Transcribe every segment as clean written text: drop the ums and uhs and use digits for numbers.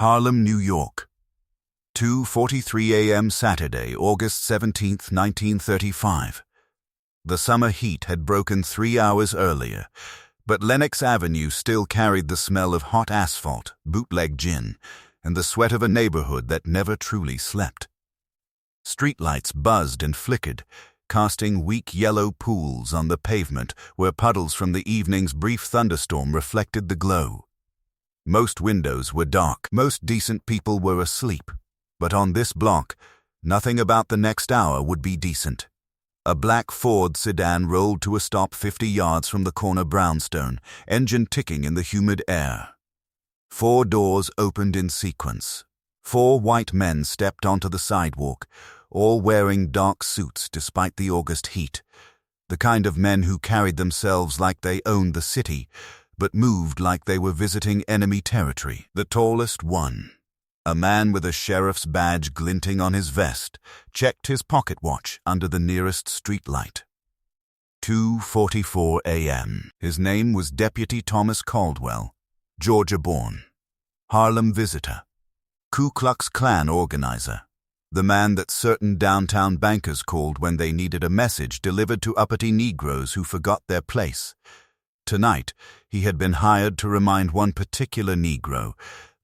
Harlem, New York. 2:43 a.m. Saturday, August 17, 1935. The summer heat had broken 3 hours earlier, but Lenox Avenue still carried the smell of hot asphalt, bootleg gin, and the sweat of a neighborhood that never truly slept. Streetlights buzzed and flickered, casting weak yellow pools on the pavement where puddles from the evening's brief thunderstorm reflected the glow. Most windows were dark. Most decent people were asleep. But on this block, nothing about the next hour would be decent. A black Ford sedan rolled to a stop 50 yards from the corner brownstone, engine ticking in the humid air. 4 doors opened in sequence. 4 white men stepped onto the sidewalk, all wearing dark suits despite the August heat, the kind of men who carried themselves like they owned the city, but moved like they were visiting enemy territory. The tallest one, a man with a sheriff's badge glinting on his vest, checked his pocket watch under the nearest streetlight. 2:44 a.m. His name was Deputy Thomas Caldwell, Georgia-born, Harlem visitor, Ku Klux Klan organizer, the man that certain downtown bankers called when they needed a message delivered to uppity Negroes who forgot their place. Tonight, he had been hired to remind one particular Negro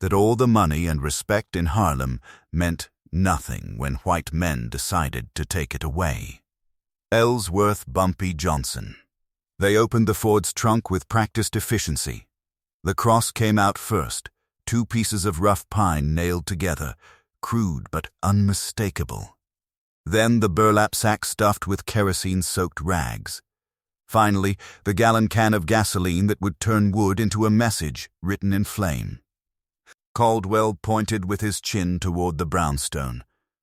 that all the money and respect in Harlem meant nothing when white men decided to take it away. Ellsworth Bumpy Johnson. They opened the Ford's trunk with practiced efficiency. The cross came out first, 2 pieces of rough pine nailed together, crude but unmistakable. Then the burlap sack stuffed with kerosene-soaked rags. Finally, the gallon can of gasoline that would turn wood into a message written in flame. Caldwell pointed with his chin toward the brownstone,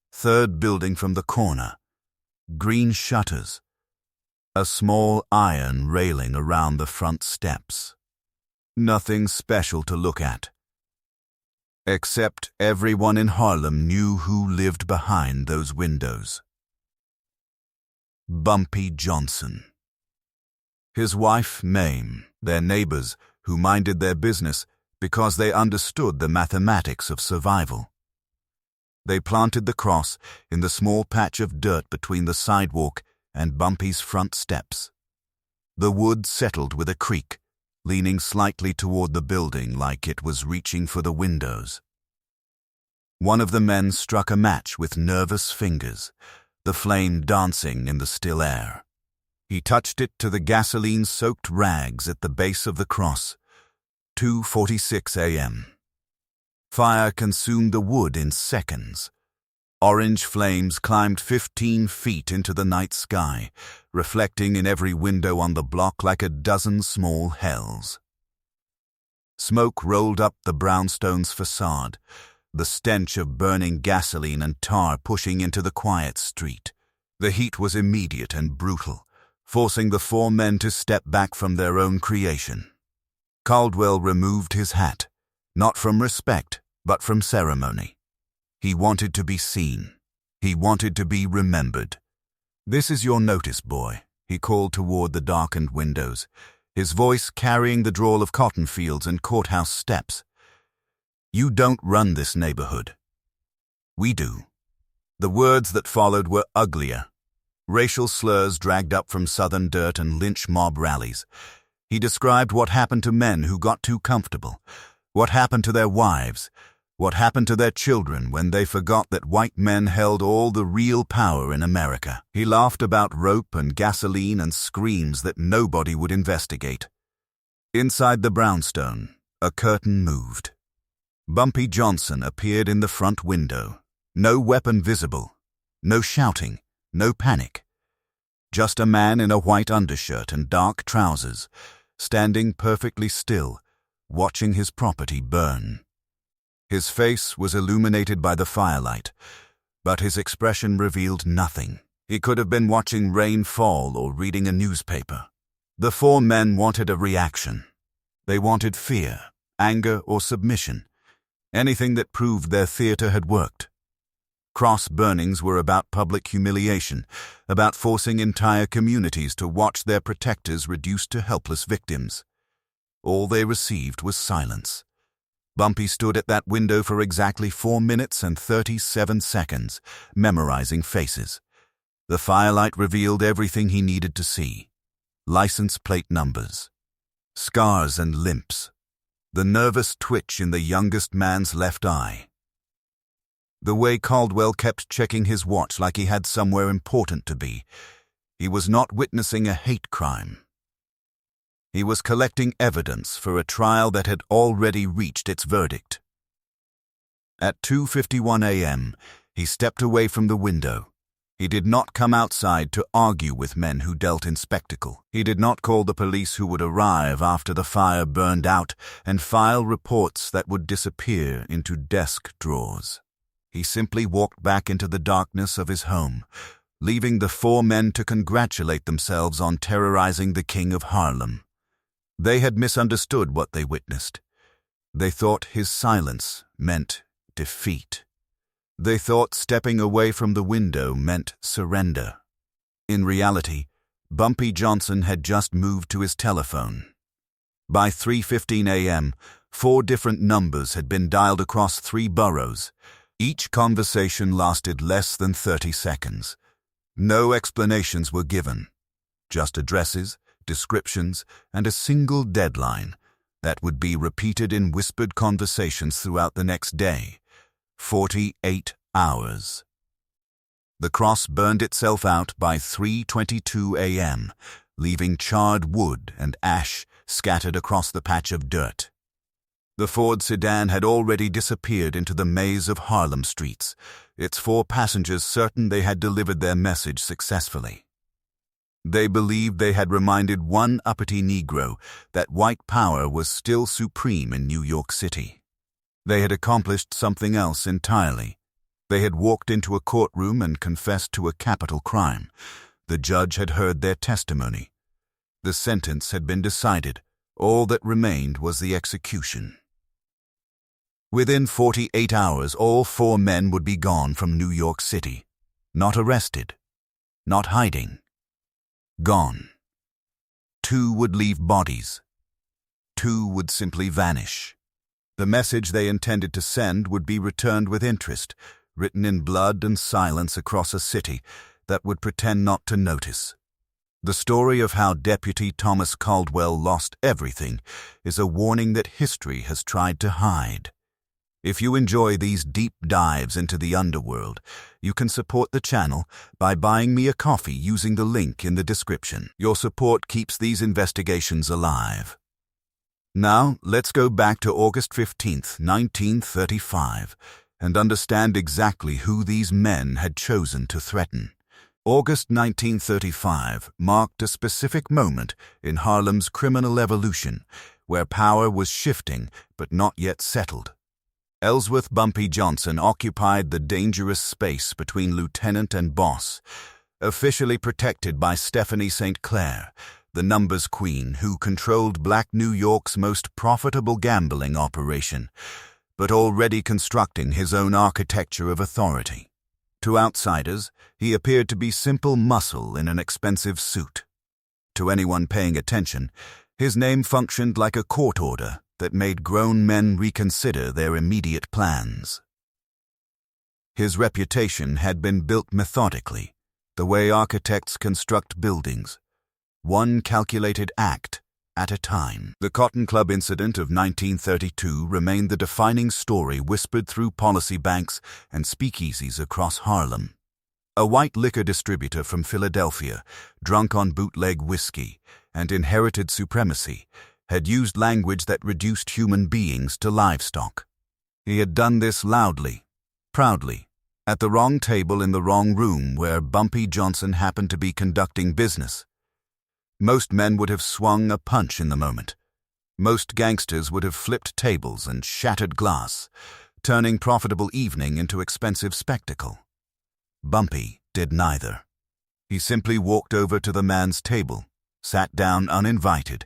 3rd building from the corner. Green shutters. A small iron railing around the front steps. Nothing special to look at. Except everyone in Harlem knew who lived behind those windows. Bumpy Johnson. His wife, Mame, their neighbors, who minded their business because they understood the mathematics of survival. They planted the cross in the small patch of dirt between the sidewalk and Bumpy's front steps. The wood settled with a creak, leaning slightly toward the building like it was reaching for the windows. One of the men struck a match with nervous fingers, the flame dancing in the still air. He touched it to the gasoline-soaked rags at the base of the cross. 2:46 a.m. Fire consumed the wood in seconds. Orange flames climbed 15 feet into the night sky, reflecting in every window on the block like a dozen small hells. Smoke rolled up the brownstone's facade, the stench of burning gasoline and tar pushing into the quiet street. The heat was immediate and brutal, forcing the 4 men to step back from their own creation. Caldwell removed his hat, not from respect, but from ceremony. He wanted to be seen. He wanted to be remembered. "This is your notice, boy," he called toward the darkened windows, his voice carrying the drawl of cotton fields and courthouse steps. "You don't run this neighborhood. We do." The words that followed were uglier. Racial slurs dragged up from Southern dirt and lynch mob rallies. He described what happened to men who got too comfortable, what happened to their wives, what happened to their children when they forgot that white men held all the real power in America. He laughed about rope and gasoline and screams that nobody would investigate. Inside the brownstone, a curtain moved. Bumpy Johnson appeared in the front window. No weapon visible, no shouting, no panic. Just a man in a white undershirt and dark trousers, standing perfectly still, watching his property burn. His face was illuminated by the firelight, but his expression revealed nothing. He could have been watching rain fall or reading a newspaper. The 4 men wanted a reaction. They wanted fear, anger, or submission, anything that proved their theater had worked. Cross burnings were about public humiliation, about forcing entire communities to watch their protectors reduced to helpless victims. All they received was silence. Bumpy stood at that window for exactly 4 minutes and 37 seconds, memorizing faces. The firelight revealed everything he needed to see. License plate numbers, scars and limps, the nervous twitch in the youngest man's left eye. The way Caldwell kept checking his watch like he had somewhere important to be. He was not witnessing a hate crime. He was collecting evidence for a trial that had already reached its verdict. At 2:51 a.m., he stepped away from the window. He did not come outside to argue with men who dealt in spectacle. He did not call the police who would arrive after the fire burned out and file reports that would disappear into desk drawers. He simply walked back into the darkness of his home, leaving the 4 men to congratulate themselves on terrorizing the king of Harlem. They had misunderstood what they witnessed. They thought his silence meant defeat. They thought stepping away from the window meant surrender. In reality, Bumpy Johnson had just moved to his telephone. By 3:15 a.m., 4 different numbers had been dialed across 3 boroughs. Each conversation lasted less than 30 seconds. No explanations were given, just addresses, descriptions, and a single deadline that would be repeated in whispered conversations throughout the next day. 48 hours. The cross burned itself out by 3:22 a.m., leaving charred wood and ash scattered across the patch of dirt. The Ford sedan had already disappeared into the maze of Harlem streets, its 4 passengers certain they had delivered their message successfully. They believed they had reminded one uppity Negro that white power was still supreme in New York City. They had accomplished something else entirely. They had walked into a courtroom and confessed to a capital crime. The judge had heard their testimony. The sentence had been decided. All that remained was the execution. Within 48 hours, all 4 men would be gone from New York City. Not arrested. Not hiding. Gone. 2 would leave bodies. 2 would simply vanish. The message they intended to send would be returned with interest, written in blood and silence across a city that would pretend not to notice. The story of how Deputy Thomas Caldwell lost everything is a warning that history has tried to hide. If you enjoy these deep dives into the underworld, you can support the channel by buying me a coffee using the link in the description. Your support keeps these investigations alive. Now, let's go back to August 15th, 1935, and understand exactly who these men had chosen to threaten. August 1935 marked a specific moment in Harlem's criminal evolution, where power was shifting but not yet settled. Ellsworth Bumpy Johnson occupied the dangerous space between lieutenant and boss, officially protected by Stephanie St. Clair, the numbers queen who controlled Black New York's most profitable gambling operation, but already constructing his own architecture of authority. To outsiders, he appeared to be simple muscle in an expensive suit. To anyone paying attention, his name functioned like a court order that made grown men reconsider their immediate plans. His reputation had been built methodically, the way architects construct buildings, one calculated act at a time. The Cotton Club incident of 1932 remained the defining story whispered through policy banks and speakeasies across Harlem. A white liquor distributor from Philadelphia, drunk on bootleg whiskey and inherited supremacy, had used language that reduced human beings to livestock. He had done this loudly, proudly, at the wrong table in the wrong room where Bumpy Johnson happened to be conducting business. Most men would have swung a punch in the moment. Most gangsters would have flipped tables and shattered glass, turning profitable evening into expensive spectacle. Bumpy did neither. He simply walked over to the man's table, sat down uninvited,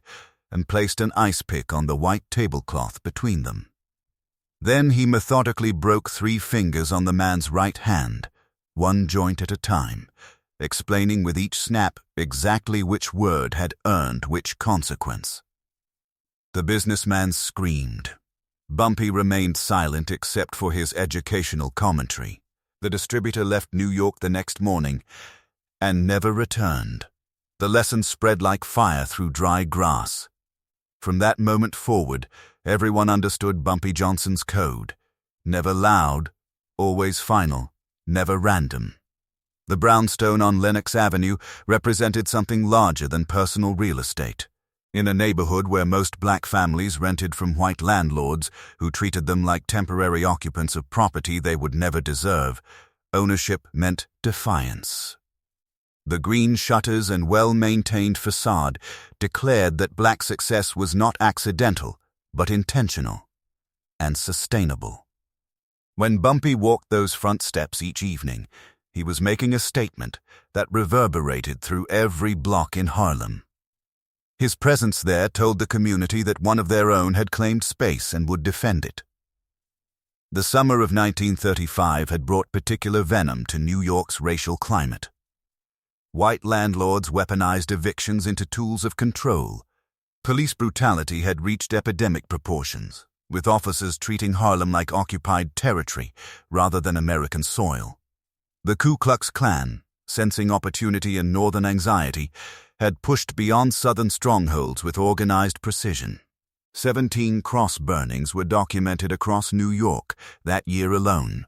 and placed an ice pick on the white tablecloth between them. Then he methodically broke 3 fingers on the man's right hand, one joint at a time, explaining with each snap exactly which word had earned which consequence. The businessman screamed. Bumpy remained silent except for his educational commentary. The distributor left New York the next morning and never returned. The lesson spread like fire through dry grass. From that moment forward, everyone understood Bumpy Johnson's code. Never loud, always final, never random. The brownstone on Lenox Avenue represented something larger than personal real estate. In a neighborhood where most black families rented from white landlords who treated them like temporary occupants of property they would never deserve, ownership meant defiance. The green shutters and well-maintained facade declared that black success was not accidental, but intentional and sustainable. When Bumpy walked those front steps each evening, he was making a statement that reverberated through every block in Harlem. His presence there told the community that one of their own had claimed space and would defend it. The summer of 1935 had brought particular venom to New York's racial climate. White landlords weaponized evictions into tools of control. Police brutality had reached epidemic proportions, with officers treating Harlem like occupied territory rather than American soil. The Ku Klux Klan, sensing opportunity in northern anxiety, had pushed beyond southern strongholds with organized precision. 17 cross burnings were documented across New York that year alone,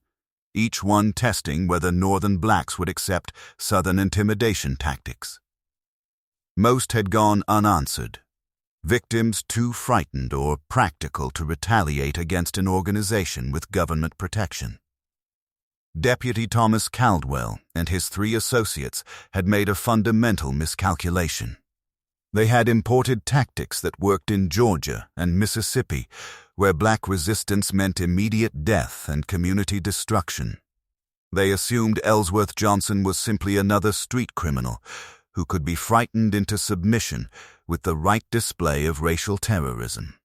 each one testing whether northern blacks would accept southern intimidation tactics. Most had gone unanswered, victims too frightened or practical to retaliate against an organization with government protection. Deputy Thomas Caldwell and his 3 associates had made a fundamental miscalculation. They had imported tactics that worked in Georgia and Mississippi, where black resistance meant immediate death and community destruction. They assumed Ellsworth Johnson was simply another street criminal who could be frightened into submission with the right display of racial terrorism.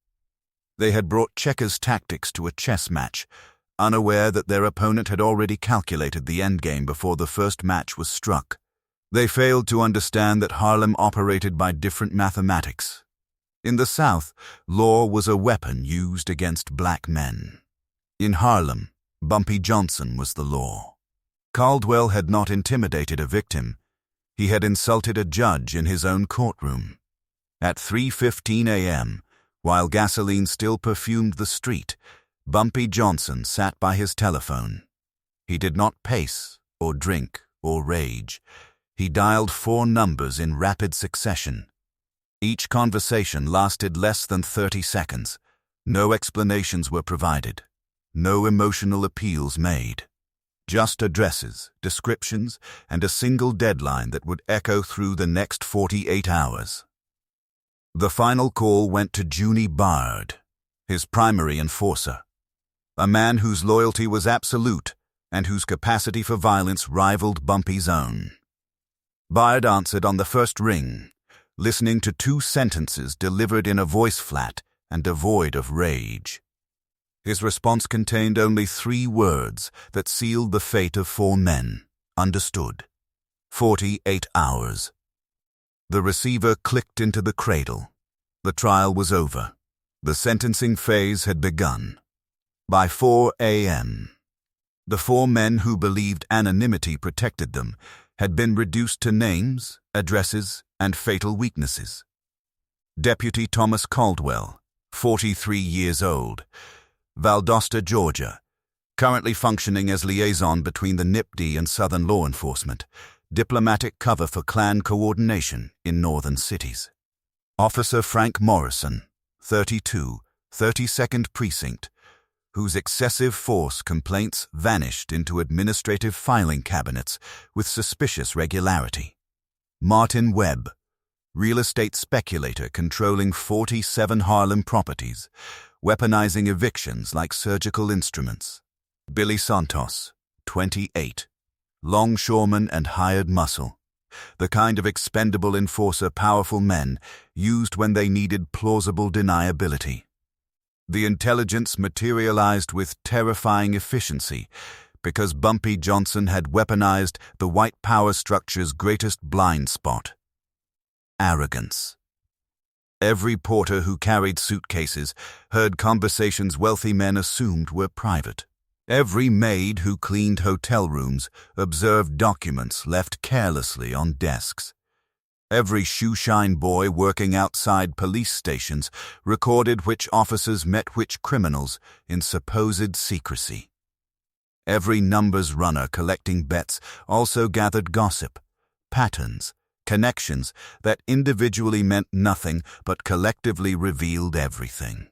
They had brought checkers tactics to a chess match, unaware that their opponent had already calculated the endgame before the first match was struck. They failed to understand that Harlem operated by different mathematics. In the South, law was a weapon used against black men. In Harlem, Bumpy Johnson was the law. Caldwell had not intimidated a victim. He had insulted a judge in his own courtroom. At 3:15 a.m., while gasoline still perfumed the street, Bumpy Johnson sat by his telephone. He did not pace or drink or rage. He dialed 4 numbers in rapid succession. Each conversation lasted less than 30 seconds. No explanations were provided. No emotional appeals made. Just addresses, descriptions, and a single deadline that would echo through the next 48 hours. The final call went to Junie Bard, his primary enforcer, a man whose loyalty was absolute and whose capacity for violence rivaled Bumpy's own. Bard answered on the first ring, listening to 2 sentences delivered in a voice flat and devoid of rage. His response contained only 3 words that sealed the fate of 4 men. Understood. 48 hours. The receiver clicked into the cradle. The trial was over. The sentencing phase had begun. By 4 a.m., the 4 men who believed anonymity protected them had been reduced to names, addresses, and fatal weaknesses. Deputy Thomas Caldwell, 43 years old, Valdosta, Georgia, currently functioning as liaison between the NIPD and Southern law enforcement, diplomatic cover for Klan coordination in northern cities. Officer Frank Morrison, 32, 32nd Precinct, whose excessive force complaints vanished into administrative filing cabinets with suspicious regularity. Martin Webb, real estate speculator controlling 47 Harlem properties, weaponizing evictions like surgical instruments. Billy Santos, 28, longshoreman and hired muscle, the kind of expendable enforcer powerful men used when they needed plausible deniability. The intelligence materialized with terrifying efficiency because Bumpy Johnson had weaponized the white power structure's greatest blind spot: arrogance. Every porter who carried suitcases heard conversations wealthy men assumed were private. Every maid who cleaned hotel rooms observed documents left carelessly on desks. Every shoeshine boy working outside police stations recorded which officers met which criminals in supposed secrecy. Every numbers runner collecting bets also gathered gossip, patterns, connections that individually meant nothing but collectively revealed everything.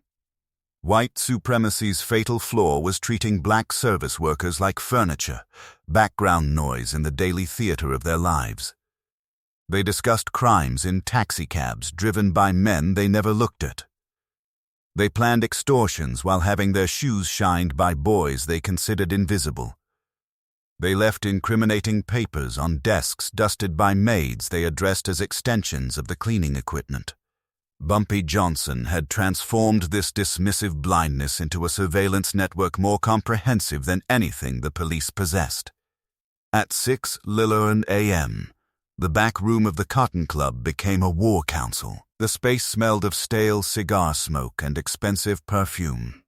White supremacy's fatal flaw was treating black service workers like furniture, background noise in the daily theater of their lives. They discussed crimes in taxicabs driven by men they never looked at. They planned extortions while having their shoes shined by boys they considered invisible. They left incriminating papers on desks dusted by maids they addressed as extensions of the cleaning equipment. Bumpy Johnson had transformed this dismissive blindness into a surveillance network more comprehensive than anything the police possessed. At 6:11 a.m., the back room of the Cotton Club became a war council. The space smelled of stale cigar smoke and expensive perfume.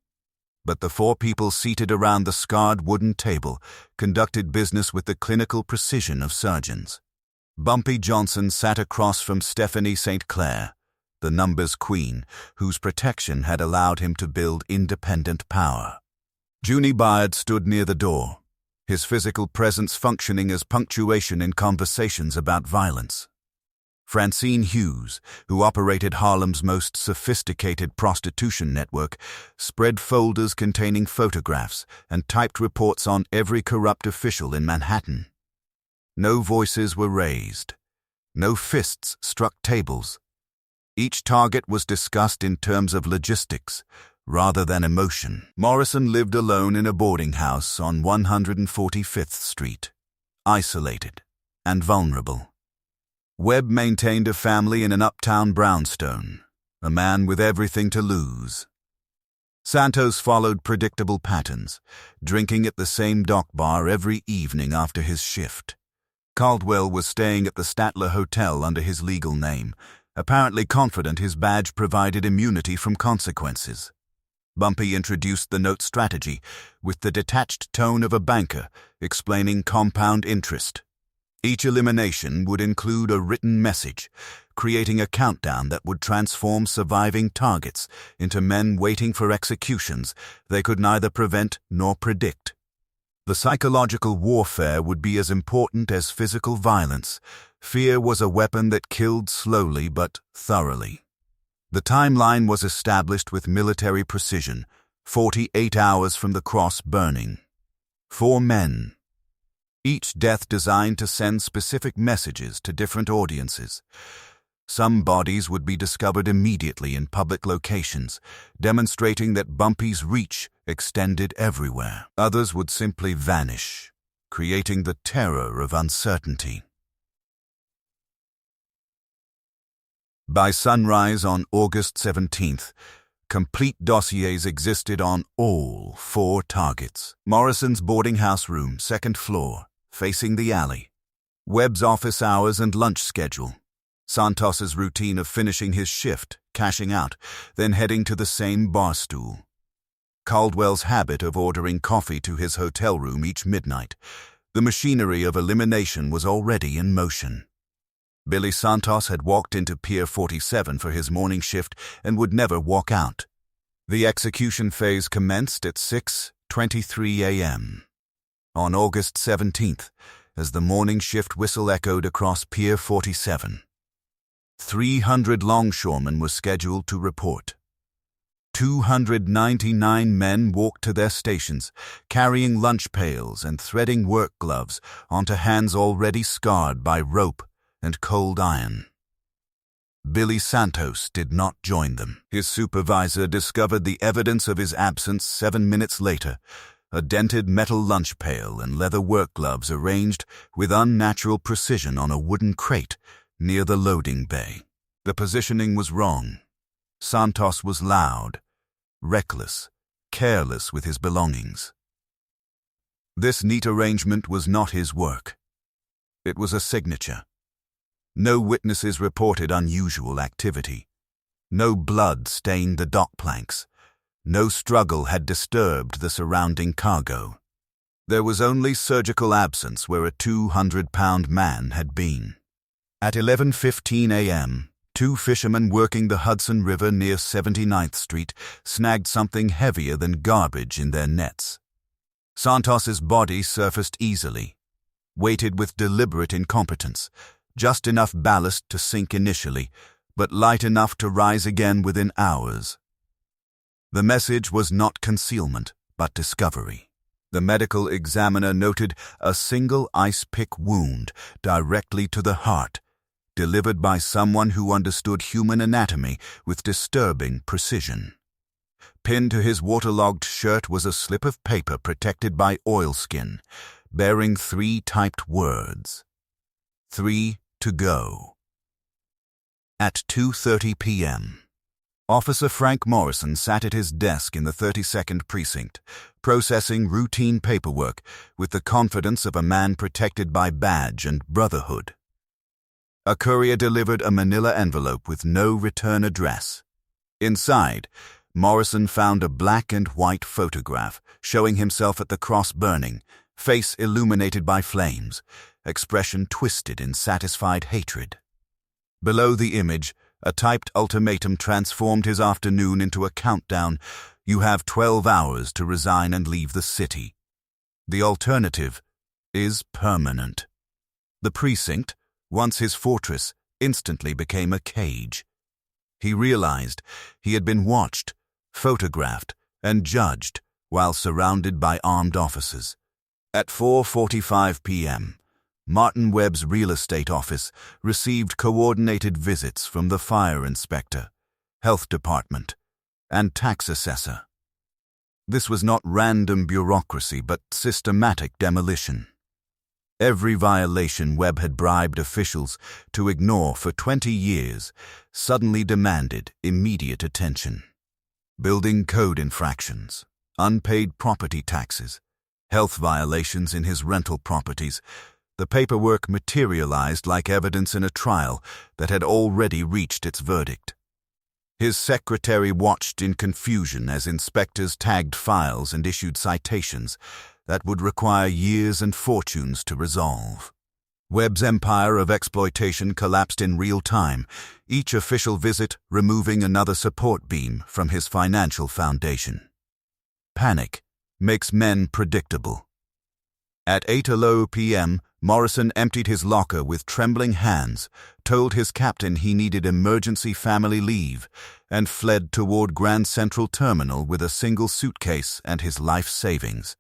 But the four people seated around the scarred wooden table conducted business with the clinical precision of surgeons. Bumpy Johnson sat across from Stephanie St. Clair, the numbers queen, whose protection had allowed him to build independent power. Junie Byard stood near the door, his physical presence functioning as punctuation in conversations about violence. Francine Hughes, who operated Harlem's most sophisticated prostitution network, spread folders containing photographs and typed reports on every corrupt official in Manhattan. No voices were raised. No fists struck tables. Each target was discussed in terms of logistics, rather than emotion. Morrison lived alone in a boarding house on 145th Street, isolated and vulnerable. Webb maintained a family in an uptown brownstone, a man with everything to lose. Santos followed predictable patterns, drinking at the same dock bar every evening after his shift. Caldwell was staying at the Statler Hotel under his legal name, apparently confident his badge provided immunity from consequences. Bumpy introduced the note strategy with the detached tone of a banker explaining compound interest. Each elimination would include a written message, creating a countdown that would transform surviving targets into men waiting for executions they could neither prevent nor predict. The psychological warfare would be as important as physical violence. Fear was a weapon that killed slowly but thoroughly. The timeline was established with military precision, 48 hours from the cross burning. 4 men. Each death designed to send specific messages to different audiences. Some bodies would be discovered immediately in public locations, demonstrating that Bumpy's reach extended everywhere. Others would simply vanish, creating the terror of uncertainty. By sunrise on August 17th, complete dossiers existed on all 4 targets. Morrison's boarding house room, 2nd floor, facing the alley. Webb's office hours and lunch schedule. Santos's routine of finishing his shift, cashing out, then heading to the same bar stool. Caldwell's habit of ordering coffee to his hotel room each midnight. The machinery of elimination was already in motion. Billy Santos had walked into Pier 47 for his morning shift and would never walk out. The execution phase commenced at 6:23 a.m. on August 17th, as the morning shift whistle echoed across Pier 47. 300 longshoremen were scheduled to report. 299 men walked to their stations, carrying lunch pails and threading work gloves onto hands already scarred by rope and cold iron. Billy Santos did not join them. His supervisor discovered the evidence of his absence 7 minutes later, a dented metal lunch pail and leather work gloves arranged with unnatural precision on a wooden crate near the loading bay. The positioning was wrong. Santos was loud, reckless, careless with his belongings. This neat arrangement was not his work. It was a signature. No witnesses reported unusual activity. No blood stained the dock planks. No struggle had disturbed the surrounding cargo. There was only surgical absence where a 200-pound man had been. At 11:15 a.m., two fishermen working the Hudson River near 79th Street snagged something heavier than garbage in their nets. Santos's body surfaced easily, weighted with deliberate incompetence, just enough ballast to sink initially, but light enough to rise again within hours. The message was not concealment, but discovery. The medical examiner noted a single ice-pick wound directly to the heart, delivered by someone who understood human anatomy with disturbing precision. Pinned to his waterlogged shirt was a slip of paper protected by oilskin, bearing 3 typed words. 3 to go. At 2:30 p.m., Officer Frank Morrison sat at his desk in the 32nd Precinct, processing routine paperwork with the confidence of a man protected by badge and brotherhood. A courier delivered a manila envelope with no return address. Inside, Morrison found a black and white photograph showing himself at the cross burning, face illuminated by flames, expression twisted in satisfied hatred. Below the image, a typed ultimatum transformed his afternoon into a countdown. You have 12 hours to resign and leave the city. The alternative is permanent. The precinct, once his fortress, instantly became a cage. He realized he had been watched, photographed, and judged while surrounded by armed officers. At 4:45 p.m., Martin Webb's real estate office received coordinated visits from the fire inspector, health department, and tax assessor. This was not random bureaucracy, but systematic demolition. Every violation Webb had bribed officials to ignore for 20 years suddenly demanded immediate attention. Building code infractions, unpaid property taxes, health violations in his rental properties. The paperwork materialized like evidence in a trial that had already reached its verdict. His secretary watched in confusion as inspectors tagged files and issued citations that would require years and fortunes to resolve. Webb's empire of exploitation collapsed in real time, each official visit removing another support beam from his financial foundation. Panic makes men predictable. At 8:00 p.m., Morrison emptied his locker with trembling hands, told his captain he needed emergency family leave, and fled toward Grand Central Terminal with a single suitcase and his life savings.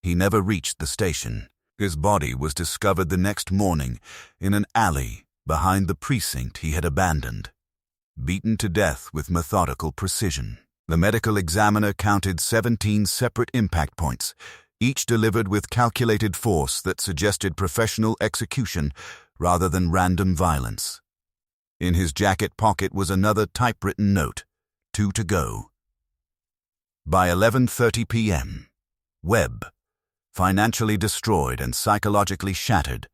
He never reached the station. His body was discovered the next morning in an alley behind the precinct he had abandoned, beaten to death with methodical precision. The medical examiner counted 17 separate impact points, each delivered with calculated force that suggested professional execution rather than random violence. In his jacket pocket was another typewritten note, 2 to go. By 11:30 p.m., Webb, financially destroyed and psychologically shattered,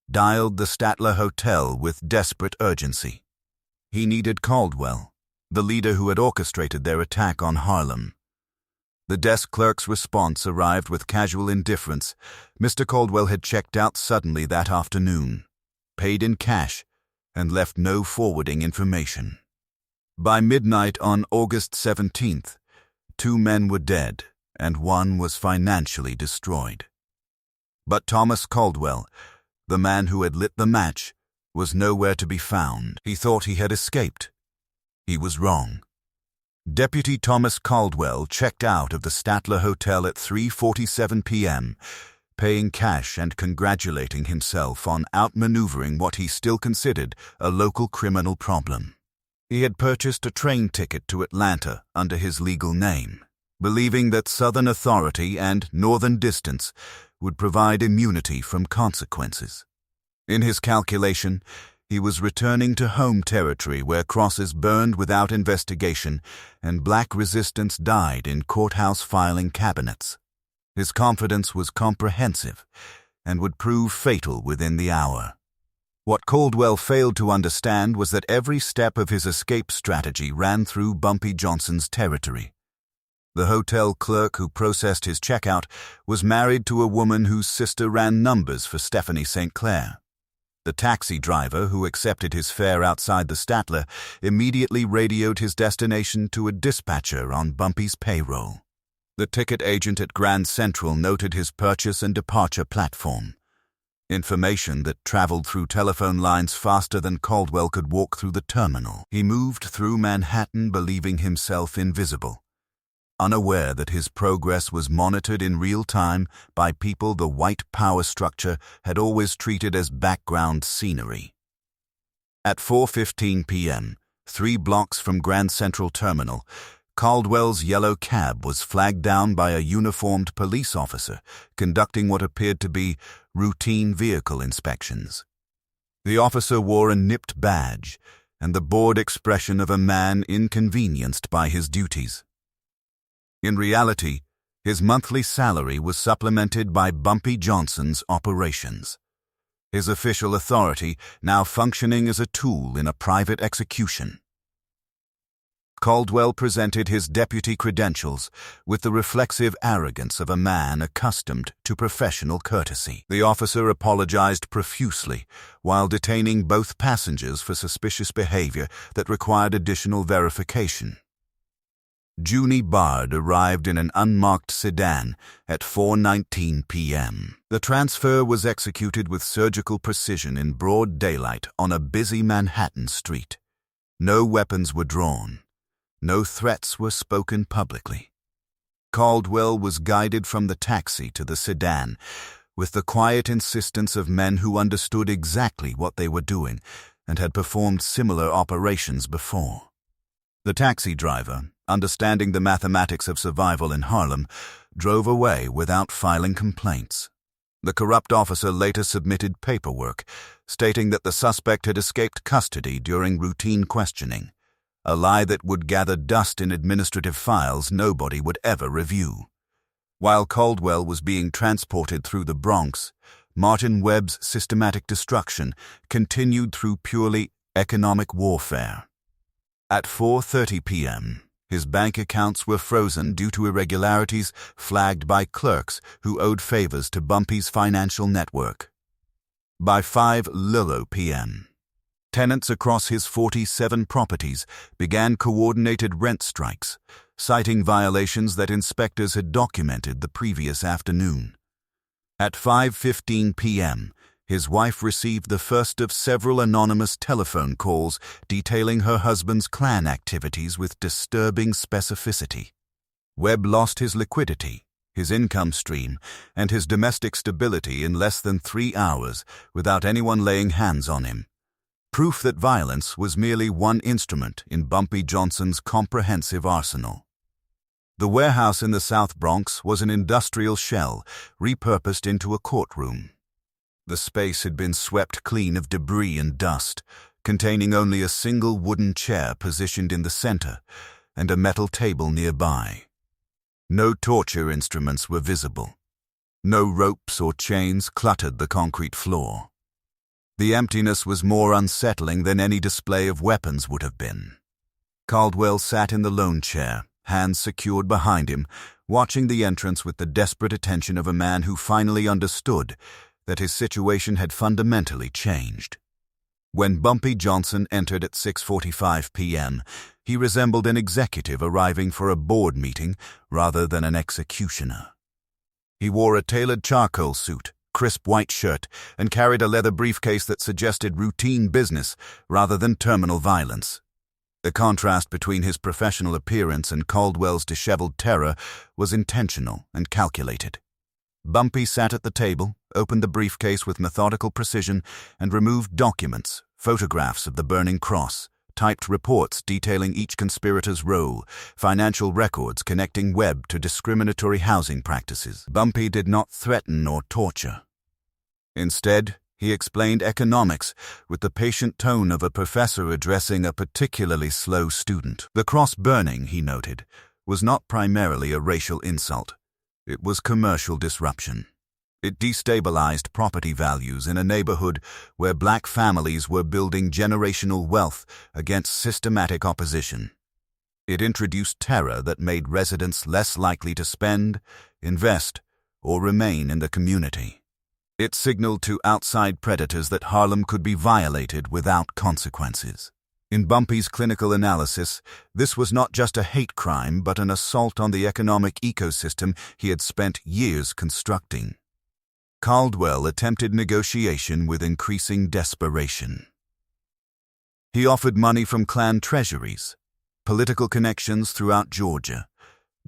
dialed the Statler Hotel with desperate urgency. He needed Caldwell, the leader who had orchestrated their attack on Harlem. The desk clerk's response arrived with casual indifference. Mr. Caldwell had checked out suddenly that afternoon, paid in cash, and left no forwarding information. By midnight on August 17th, 2 men were dead, and 1 was financially destroyed. But Thomas Caldwell, the man who had lit the match, was nowhere to be found. He thought he had escaped. He was wrong. Deputy Thomas Caldwell checked out of the Statler Hotel at 3:47 p.m., paying cash and congratulating himself on outmaneuvering what he still considered a local criminal problem. He had purchased a train ticket to Atlanta under his legal name, believing that Southern authority and Northern distance would provide immunity from consequences. In his calculation, he was returning to home territory where crosses burned without investigation and black resistance died in courthouse filing cabinets. His confidence was comprehensive and would prove fatal within the hour. What Caldwell failed to understand was that every step of his escape strategy ran through Bumpy Johnson's territory. The hotel clerk who processed his checkout was married to a woman whose sister ran numbers for Stephanie St. Clair. The taxi driver who accepted his fare outside the Statler immediately radioed his destination to a dispatcher on Bumpy's payroll. The ticket agent at Grand Central noted his purchase and departure platform. Information that traveled through telephone lines faster than Caldwell could walk through the terminal. He moved through Manhattan believing himself invisible, unaware that his progress was monitored in real time by people the white power structure had always treated as background scenery. At 4:15 p.m., 3 blocks from Grand Central Terminal, Caldwell's yellow cab was flagged down by a uniformed police officer conducting what appeared to be routine vehicle inspections. The officer wore a nipped badge and the bored expression of a man inconvenienced by his duties. In reality, his monthly salary was supplemented by Bumpy Johnson's operations, his official authority now functioning as a tool in a private execution. Caldwell presented his deputy credentials with the reflexive arrogance of a man accustomed to professional courtesy. The officer apologized profusely while detaining both passengers for suspicious behavior that required additional verification. Junie Bard arrived in an unmarked sedan at 4:19 p.m. The transfer was executed with surgical precision in broad daylight on a busy Manhattan street. No weapons were drawn. No threats were spoken publicly. Caldwell was guided from the taxi to the sedan with the quiet insistence of men who understood exactly what they were doing and had performed similar operations before. The taxi driver, understanding the mathematics of survival in Harlem, drove away without filing complaints. The corrupt officer later submitted paperwork stating that the suspect had escaped custody during routine questioning, a lie that would gather dust in administrative files nobody would ever review. While Caldwell was being transported through the Bronx, Martin Webb's systematic destruction continued through purely economic warfare. At 4:30 p.m., his bank accounts were frozen due to irregularities flagged by clerks who owed favors to Bumpy's financial network. By 5:00 p.m., tenants across his 47 properties began coordinated rent strikes, citing violations that inspectors had documented the previous afternoon. At 5:15 p.m., his wife received the first of several anonymous telephone calls detailing her husband's Klan activities with disturbing specificity. Webb lost his liquidity, his income stream, and his domestic stability in less than 3 hours without anyone laying hands on him. Proof that violence was merely one instrument in Bumpy Johnson's comprehensive arsenal. The warehouse in the South Bronx was an industrial shell repurposed into a courtroom. The space had been swept clean of debris and dust, containing only a single wooden chair positioned in the center and a metal table nearby. No torture instruments were visible. No ropes or chains cluttered the concrete floor. The emptiness was more unsettling than any display of weapons would have been. Caldwell sat in the lone chair, hands secured behind him, watching the entrance with the desperate attention of a man who finally understood that his situation had fundamentally changed. When Bumpy Johnson entered at 6:45 p.m., he resembled an executive arriving for a board meeting rather than an executioner. He wore a tailored charcoal suit, crisp white shirt, and carried a leather briefcase that suggested routine business rather than terminal violence. The contrast between his professional appearance and Caldwell's disheveled terror was intentional and calculated. Bumpy sat at the table, opened the briefcase with methodical precision, and removed documents, photographs of the burning cross, typed reports detailing each conspirator's role, financial records connecting Webb to discriminatory housing practices. Bumpy did not threaten or torture. Instead, he explained economics with the patient tone of a professor addressing a particularly slow student. The cross burning, he noted, was not primarily a racial insult. It was commercial disruption. It destabilized property values in a neighborhood where black families were building generational wealth against systematic opposition. It introduced terror that made residents less likely to spend, invest, or remain in the community. It signaled to outside predators that Harlem could be violated without consequences. In Bumpy's clinical analysis, this was not just a hate crime but an assault on the economic ecosystem he had spent years constructing. Caldwell attempted negotiation with increasing desperation. He offered money from Klan treasuries, political connections throughout Georgia,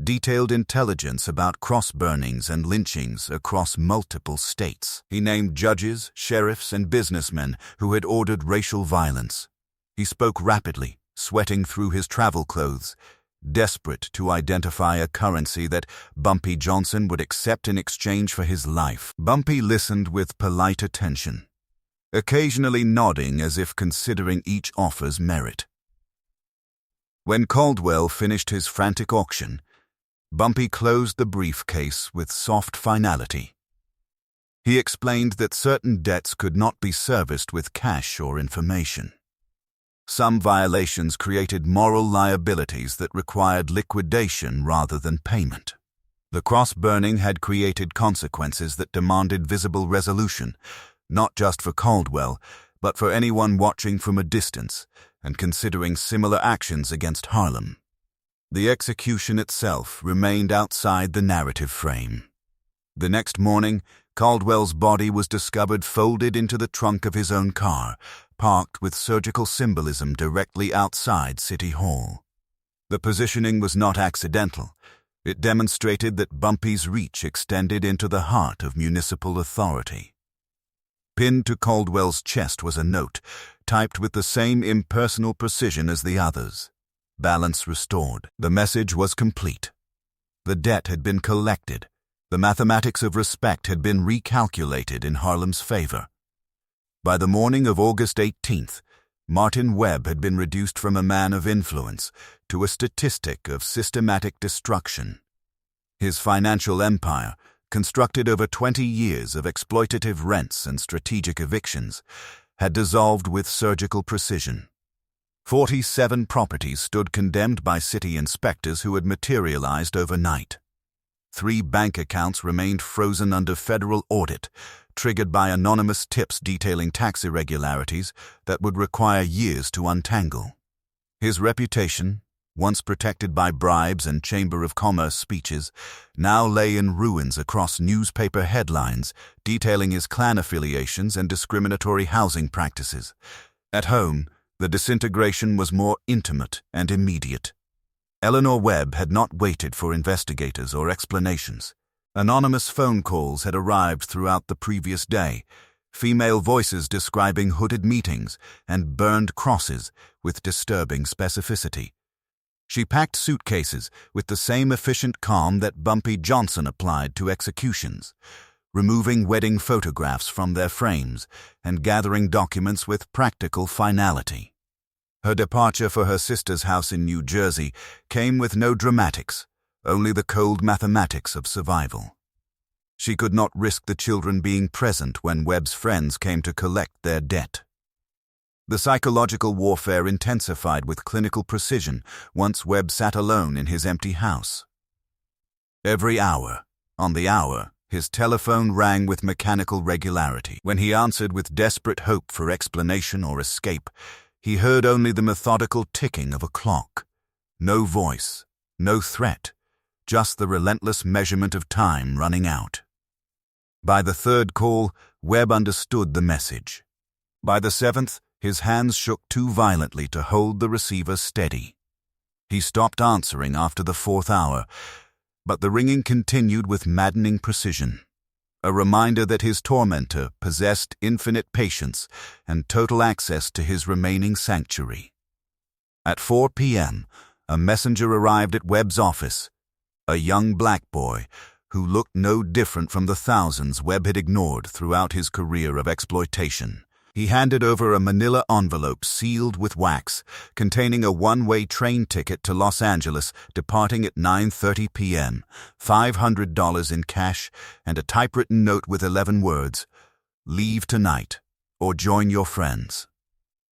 detailed intelligence about cross-burnings and lynchings across multiple states. He named judges, sheriffs, and businessmen who had ordered racial violence. He spoke rapidly, sweating through his travel clothes, desperate to identify a currency that Bumpy Johnson would accept in exchange for his life. Bumpy listened with polite attention, occasionally nodding as if considering each offer's merit. When Caldwell finished his frantic auction, Bumpy closed the briefcase with soft finality. He explained that certain debts could not be serviced with cash or information. Some violations created moral liabilities that required liquidation rather than payment. The cross-burning had created consequences that demanded visible resolution, not just for Caldwell, but for anyone watching from a distance and considering similar actions against Harlem. The execution itself remained outside the narrative frame. The next morning, Caldwell's body was discovered folded into the trunk of his own car, parked with surgical symbolism directly outside City Hall. The positioning was not accidental. It demonstrated that Bumpy's reach extended into the heart of municipal authority. Pinned to Caldwell's chest was a note, typed with the same impersonal precision as the others. Balance restored. The message was complete. The debt had been collected. The mathematics of respect had been recalculated in Harlem's favor. By the morning of August 18th, Martin Webb had been reduced from a man of influence to a statistic of systematic destruction. His financial empire, constructed over 20 years of exploitative rents and strategic evictions, had dissolved with surgical precision. 47 properties stood condemned by city inspectors who had materialized overnight. 3 bank accounts remained frozen under federal audit, triggered by anonymous tips detailing tax irregularities that would require years to untangle. His reputation, once protected by bribes and Chamber of Commerce speeches, now lay in ruins across newspaper headlines detailing his Klan affiliations and discriminatory housing practices. At home, the disintegration was more intimate and immediate. Eleanor Webb had not waited for investigators or explanations. Anonymous phone calls had arrived throughout the previous day, female voices describing hooded meetings and burned crosses with disturbing specificity. She packed suitcases with the same efficient calm that Bumpy Johnson applied to executions, removing wedding photographs from their frames and gathering documents with practical finality. Her departure for her sister's house in New Jersey came with no dramatics, only the cold mathematics of survival. She could not risk the children being present when Webb's friends came to collect their debt. The psychological warfare intensified with clinical precision once Webb sat alone in his empty house. Every hour, on the hour, his telephone rang with mechanical regularity. When he answered with desperate hope for explanation or escape, he heard only the methodical ticking of a clock. No voice, no threat, just the relentless measurement of time running out. By the 3rd call, Webb understood the message. By the 7th, his hands shook too violently to hold the receiver steady. He stopped answering after the 4th hour, but the ringing continued with maddening precision, a reminder that his tormentor possessed infinite patience and total access to his remaining sanctuary. At 4 p.m., a messenger arrived at Webb's office, a young black boy who looked no different from the thousands Webb had ignored throughout his career of exploitation. He handed over a manila envelope sealed with wax, containing a one-way train ticket to Los Angeles, departing at 9:30 p.m., $500 in cash, and a typewritten note with 11 words, "Leave tonight, or join your friends."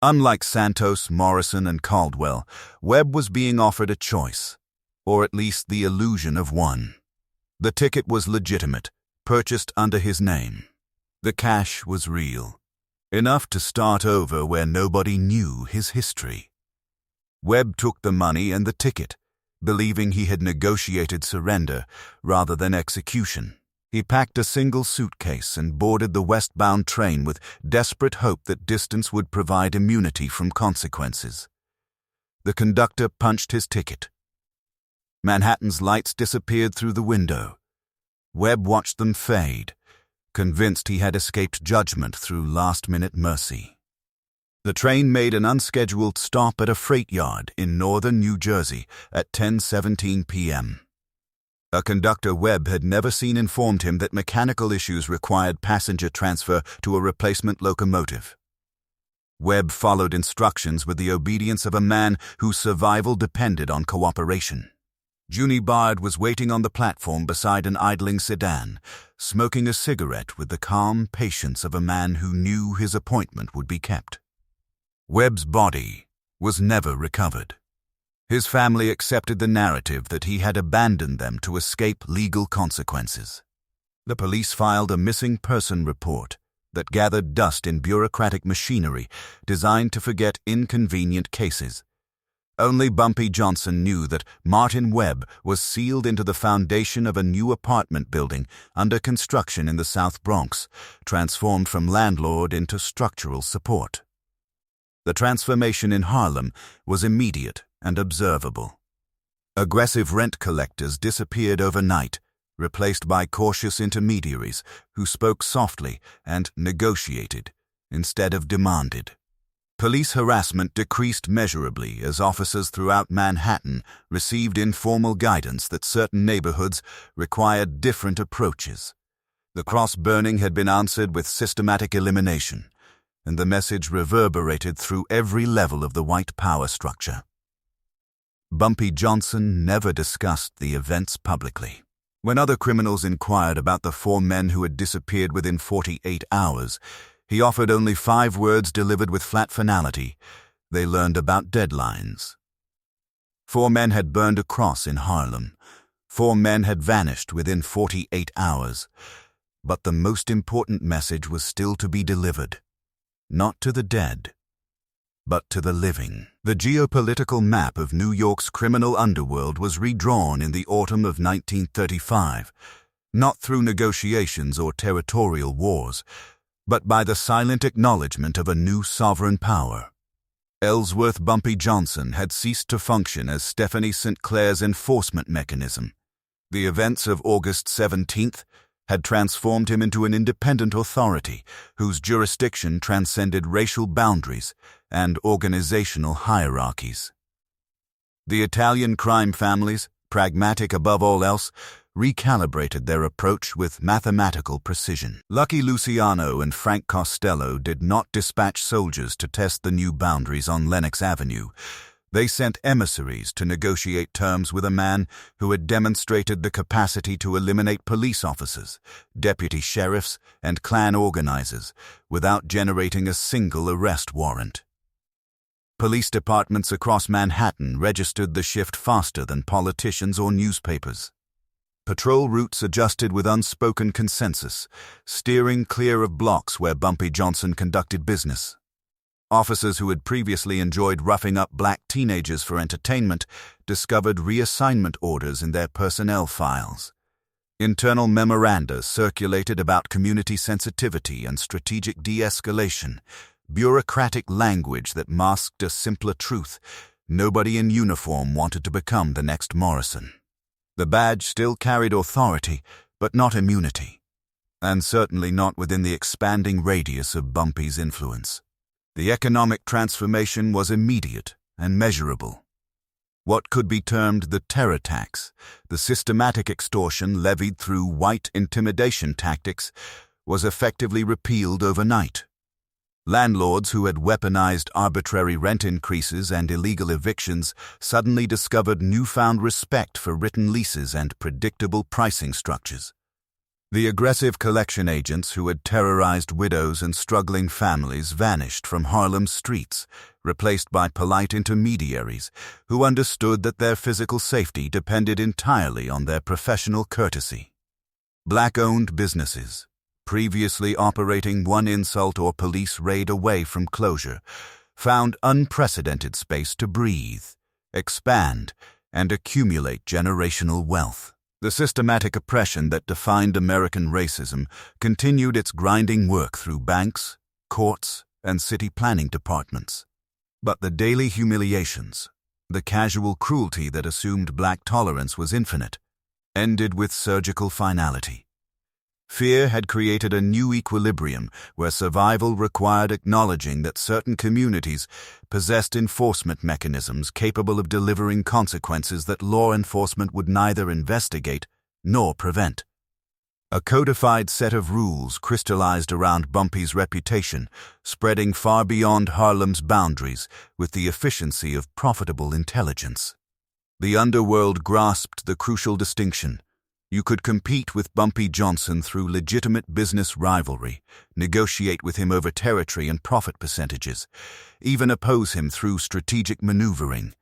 Unlike Santos, Morrison, and Caldwell, Webb was being offered a choice, or at least the illusion of one. The ticket was legitimate, purchased under his name. The cash was real. Enough to start over where nobody knew his history. Webb took the money and the ticket, believing he had negotiated surrender rather than execution. He packed a single suitcase and boarded the westbound train with desperate hope that distance would provide immunity from consequences. The conductor punched his ticket. Manhattan's lights disappeared through the window. Webb watched them fade, convinced he had escaped judgment through last-minute mercy. The train made an unscheduled stop at a freight yard in northern New Jersey at 10:17 p.m. A conductor Webb had never seen informed him that mechanical issues required passenger transfer to a replacement locomotive. Webb followed instructions with the obedience of a man whose survival depended on cooperation. Junie Bard was waiting on the platform beside an idling sedan, smoking a cigarette with the calm patience of a man who knew his appointment would be kept. Webb's body was never recovered. His family accepted the narrative that he had abandoned them to escape legal consequences. The police filed a missing person report that gathered dust in bureaucratic machinery designed to forget inconvenient cases. Only Bumpy Johnson knew that Martin Webb was sealed into the foundation of a new apartment building under construction in the South Bronx, transformed from landlord into structural support. The transformation in Harlem was immediate and observable. Aggressive rent collectors disappeared overnight, replaced by cautious intermediaries who spoke softly and negotiated instead of demanded. Police harassment decreased measurably as officers throughout Manhattan received informal guidance that certain neighborhoods required different approaches. The cross-burning had been answered with systematic elimination, and the message reverberated through every level of the white power structure. Bumpy Johnson never discussed the events publicly. When other criminals inquired about the 4 men who had disappeared within 48 hours, he offered only 5 words delivered with flat finality. They learned about deadlines. 4 men had burned a cross in Harlem. 4 men had vanished within 48 hours. But the most important message was still to be delivered. Not to the dead, but to the living. The geopolitical map of New York's criminal underworld was redrawn in the autumn of 1935, not through negotiations or territorial wars, but by the silent acknowledgement of a new sovereign power. Ellsworth Bumpy Johnson had ceased to function as Stephanie St. Clair's enforcement mechanism. The events of August 17th had transformed him into an independent authority whose jurisdiction transcended racial boundaries and organizational hierarchies. The Italian crime families, pragmatic above all else, recalibrated their approach with mathematical precision. Lucky Luciano and Frank Costello did not dispatch soldiers to test the new boundaries on Lenox Avenue. They sent emissaries to negotiate terms with a man who had demonstrated the capacity to eliminate police officers, deputy sheriffs, and Klan organizers without generating a single arrest warrant. Police departments across Manhattan registered the shift faster than politicians or newspapers. Patrol routes adjusted with unspoken consensus, steering clear of blocks where Bumpy Johnson conducted business. Officers who had previously enjoyed roughing up black teenagers for entertainment discovered reassignment orders in their personnel files. Internal memoranda circulated about community sensitivity and strategic de-escalation, bureaucratic language that masked a simpler truth: nobody in uniform wanted to become the next Morrison. The badge still carried authority, but not immunity, and certainly not within the expanding radius of Bumpy's influence. The economic transformation was immediate and measurable. What could be termed the terror tax, the systematic extortion levied through white intimidation tactics, was effectively repealed overnight. Landlords who had weaponized arbitrary rent increases and illegal evictions suddenly discovered newfound respect for written leases and predictable pricing structures. The aggressive collection agents who had terrorized widows and struggling families vanished from Harlem's streets, replaced by polite intermediaries who understood that their physical safety depended entirely on their professional courtesy. Black-owned businesses, previously operating one insult or police raid away from closure, found unprecedented space to breathe, expand, and accumulate generational wealth. The systematic oppression that defined American racism continued its grinding work through banks, courts, and city planning departments. But the daily humiliations, the casual cruelty that assumed black tolerance was infinite, ended with surgical finality. Fear had created a new equilibrium where survival required acknowledging that certain communities possessed enforcement mechanisms capable of delivering consequences that law enforcement would neither investigate nor prevent. A codified set of rules crystallized around Bumpy's reputation, spreading far beyond Harlem's boundaries with the efficiency of profitable intelligence. The Underworld grasped the crucial distinction. You could compete with Bumpy Johnson through legitimate business rivalry, negotiate with him over territory and profit percentages, even oppose him through strategic maneuvering,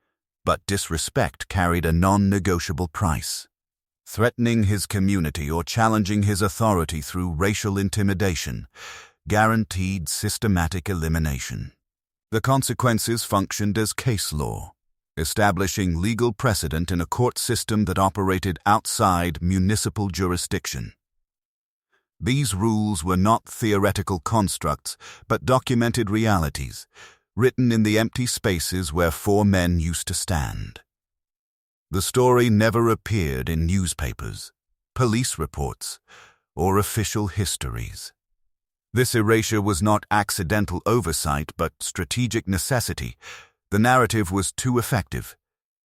but disrespect carried a non-negotiable price. Threatening his community or challenging his authority through racial intimidation guaranteed systematic elimination. The consequences functioned as case law, establishing legal precedent in a court system that operated outside municipal jurisdiction. These rules were not theoretical constructs, but documented realities, written in the empty spaces where four men used to stand. The story never appeared in newspapers, police reports, or official histories. This erasure was not accidental oversight, but strategic necessity. The narrative was too effective,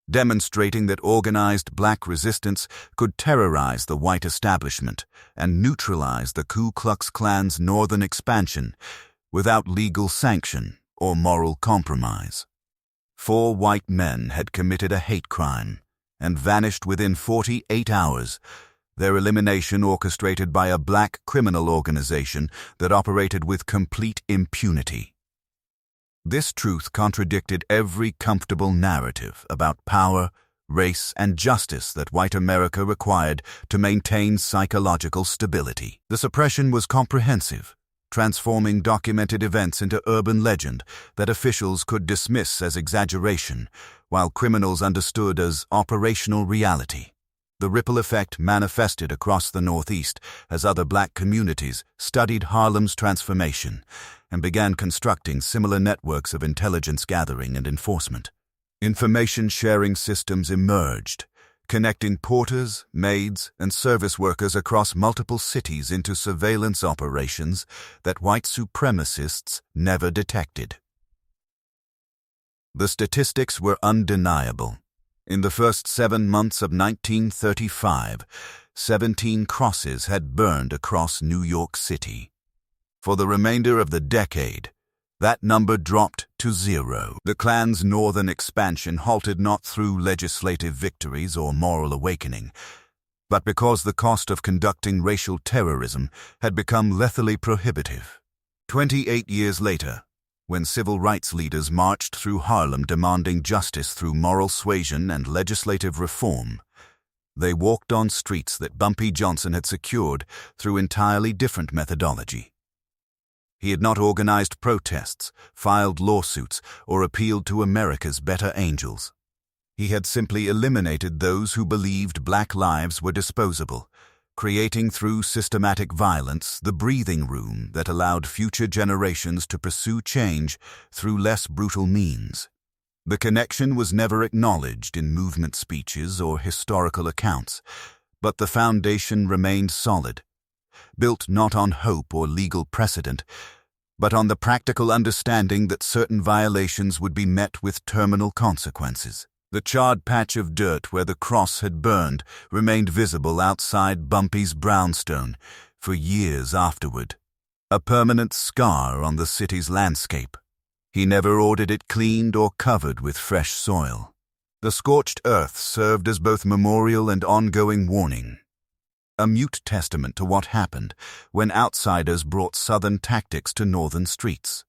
demonstrating that organized black resistance could terrorize the white establishment and neutralize the Ku Klux Klan's northern expansion without legal sanction or moral compromise. 4 white men had committed a hate crime and vanished within 48 hours, their elimination orchestrated by a black criminal organization that operated with complete impunity. This truth contradicted every comfortable narrative about power, race, and justice that white America required to maintain psychological stability. The suppression was comprehensive, transforming documented events into urban legend that officials could dismiss as exaggeration, while criminals understood as operational reality. The ripple effect manifested across the Northeast as other black communities studied Harlem's transformation and began constructing similar networks of intelligence gathering and enforcement. Information-sharing systems emerged, connecting porters, maids, and service workers across multiple cities into surveillance operations that white supremacists never detected. The statistics were undeniable. In the first 7 months of 1935, 17 crosses had burned across New York City. For the remainder of the decade, that number dropped to 0. The Klan's northern expansion halted not through legislative victories or moral awakening, but because the cost of conducting racial terrorism had become lethally prohibitive. 28 years later, when civil rights leaders marched through Harlem demanding justice through moral suasion and legislative reform, they walked on streets that Bumpy Johnson had secured through entirely different methodology. He had not organized protests, filed lawsuits, or appealed to America's better angels. He had simply eliminated those who believed black lives were disposable, creating through systematic violence the breathing room that allowed future generations to pursue change through less brutal means. The connection was never acknowledged in movement speeches or historical accounts, but the foundation remained solid, built not on hope or legal precedent, but on the practical understanding that certain violations would be met with terminal consequences. The charred patch of dirt where the cross had burned remained visible outside Bumpy's brownstone for years afterward. a permanent scar on the city's landscape. He never ordered it cleaned or covered with fresh soil. The scorched earth served as both memorial and ongoing warning, a mute testament to what happened when outsiders brought southern tactics to northern streets.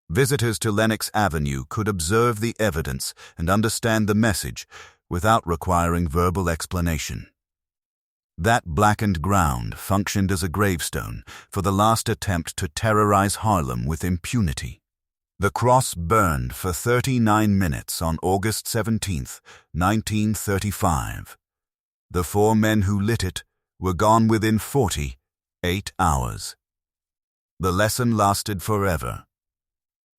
Visitors to Lenox Avenue could observe the evidence and understand the message without requiring verbal explanation. That blackened ground functioned as a gravestone for the last attempt to terrorize Harlem with impunity. The cross burned for 39 minutes on August 17, 1935. The 4 men who lit it were gone within 48 hours. The lesson lasted forever.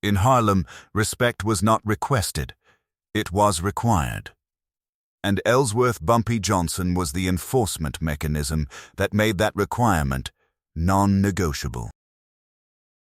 In Harlem, respect was not requested, it was required. And Ellsworth Bumpy Johnson was the enforcement mechanism that made that requirement non-negotiable.